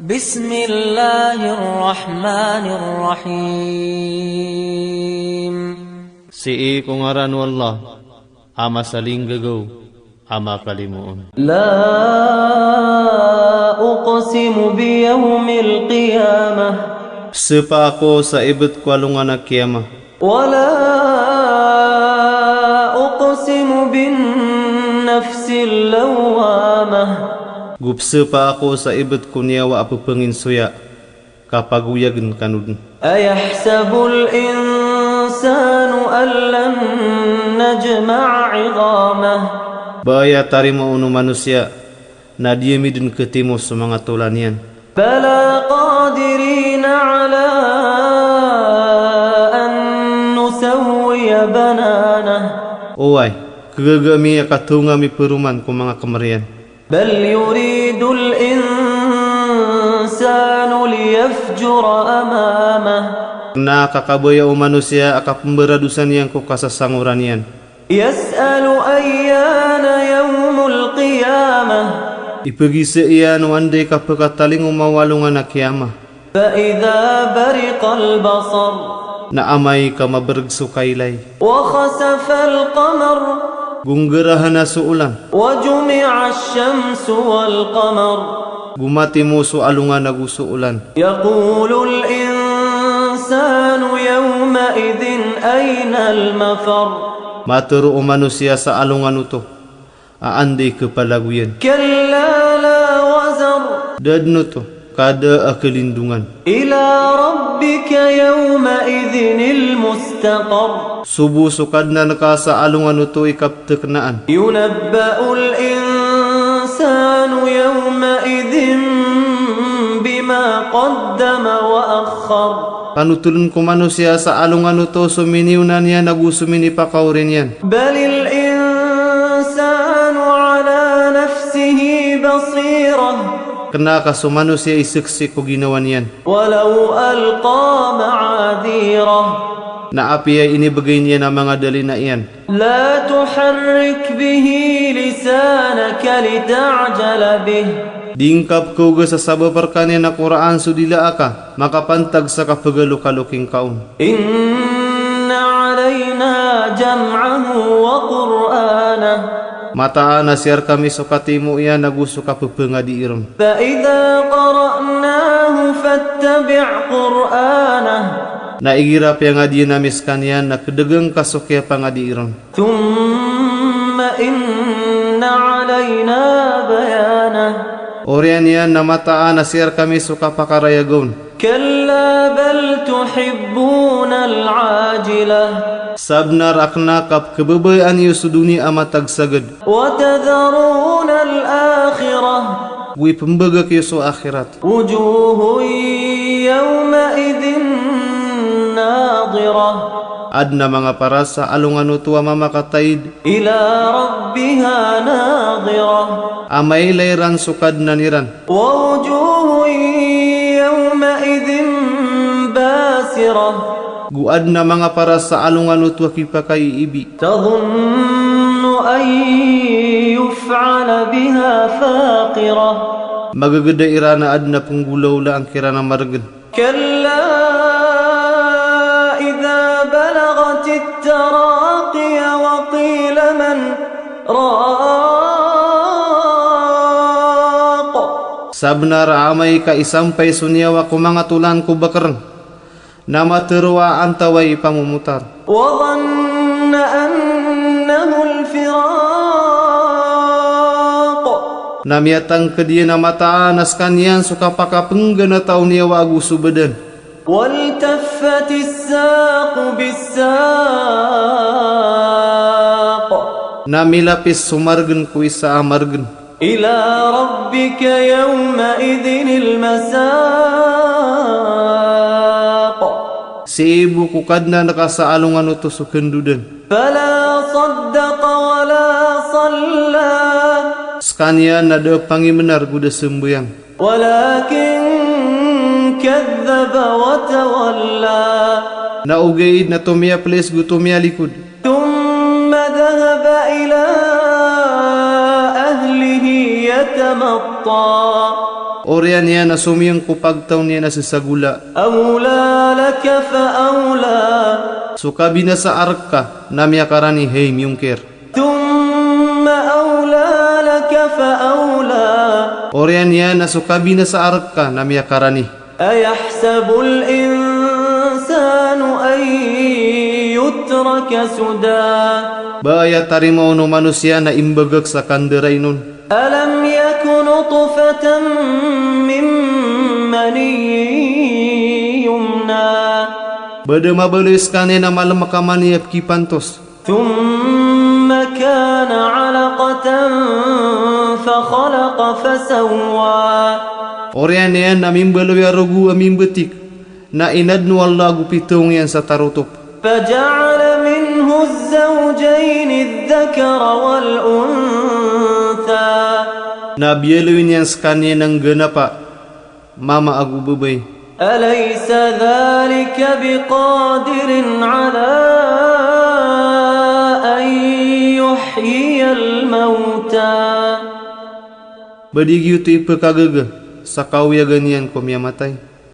بسم الله الرحمن الرحيم. Si kung ngaran wallah, ama saling gagaw, ama kalimuon. لا أقسم بيوم القيامة Sepa ako sa ibet kwalungan na kiyama. ولا أقسم بالنفس اللوامة Gupse pa ako sa ibet kunyawa apupengin suya, kapaguyagan kanudin. أيحسب الإنسان أن لن نجمع عظامه Baya tarima unu manusia, na dia midin ketimo semangat tulanian. بلى قادرين على أن نسوي بنانه Owai, kegagami katungami peruman ku mga kemerian. بل يريد الإنسان ليفجر أمامه Na kakabaya o manusia aka pemberadusan yang ku kasasanguranian. يسأل أيان يوم القيامة Ipegi seian wandai kapekataling umawalungan na kiyama. فإذا برق البصر Na amay ka mabergsukailay. وخسف القمر Gunggerahan na suulan. وجمع الشمس والقمر Gumati mo sualungan na gusuulan. يقول الإنسان يومئذ أين المفر Maturo o manusia sa alungan uto. Aandi kepalaguyan. كلا لا وزر Dadno to, kada akelindungan. إلى ربك يومئذ المستقر Subu sukad na naka sa alungan uto ikap teknaan. ينبأ الإنسان يومئذ بما قدم وأخر Panutulun ko manusia sa alungan uto suminiunan niya nagusumini pa kaurin yan. بل الإنسان على نفسه بصيرة Kena ka so manusia isiksi ko ginawan yan. ولو ألقى معاذيره Na api ay inibagay niya na mga dali na iyan. لا تحرك به لسانك لتعجل به Dingkap ko ga sa sababarkan niya na Quran sudila aka, makapantag sa kapagalukaluking kaon. إن علينا جمعه وقرآنه Mataan na siyar kami sukati mo iyan naguso ka pupunga di iram. فإذا قرأناه فاتبع قرآنه Naigirap yang adi namis kanyan na kedegang kasukya pangadi iram. ثم إن علينا بيانه Orian yan na mataan na siyar kami suka pakarayagon. كلا بل تحبون العاجلة Sabnar akna kap kebebayan yu suduni amatag sagad. وتذرون الآخرة Wi pembagak yu so akhirat. وجوه يومئذ ناظرة Adna mga parasa alungan utuwa mamakataid. إلى ربها ناظرة Amay layran sukad na niran. ووجوه يومئذ باسرة Guad na mga parasa alungan utuwa kipakay ibi. تظن أن يفعل بها فاقرة Magagada irana adna penggulaw la ang kirana maragad. كلا إذا بلغت التراقي وقيل من راق Sabnar amay ka isampay sunyawa ko mga tulan ko bakarang. Na materwa antaway pamumutar. وظن أنه الفراق Namiyatang kadiya na mataanas kanyan suka pakapenggan na taon niya wagu subadan. والتفت الساق بالساق Namilapis sumargan ko isa amargan. إلى ربك يومئذ المساق Si ibu kukad na nakasaalungan uto sukendudan. فلا صدق ولا صلى Skanya nada pangimenar guda sembuyang. ولكن كذب وتولى Naugaid na tumia ples gutumia likod. ثم ذهب إلى أهله يتمطى Orian niya na sumiyang kupagtaw niya na sisagula. أولى لك فأولى Sukabi na sa arka na miyakarani hey miyungkir. ثم أولى لك فأولى Orian niya na sukabi na sa arka na miyakarani. أيحسب الإنسان أن يترك سدى Baya tarimaw no manusia na imbagak sa kanderay nun. ألم يك نطفة من مني يمنى Bada mabalis kane na malamakamaniyap kipantos. ثم كان علقة فخلق فسوى Orian niya na mimbaloy arugu amimbetik na inadno Allah gupitong yan sa tarutop. فجعل منه الزوجين الذكر والأنثى Nabiyaluin yan sa kanya ng ganapa, mama agubabay. أليس ذلك بقادر على أن يحيي الموتى Badigyo ito ipakagaga sa kawiyagan yan kumiyamatay.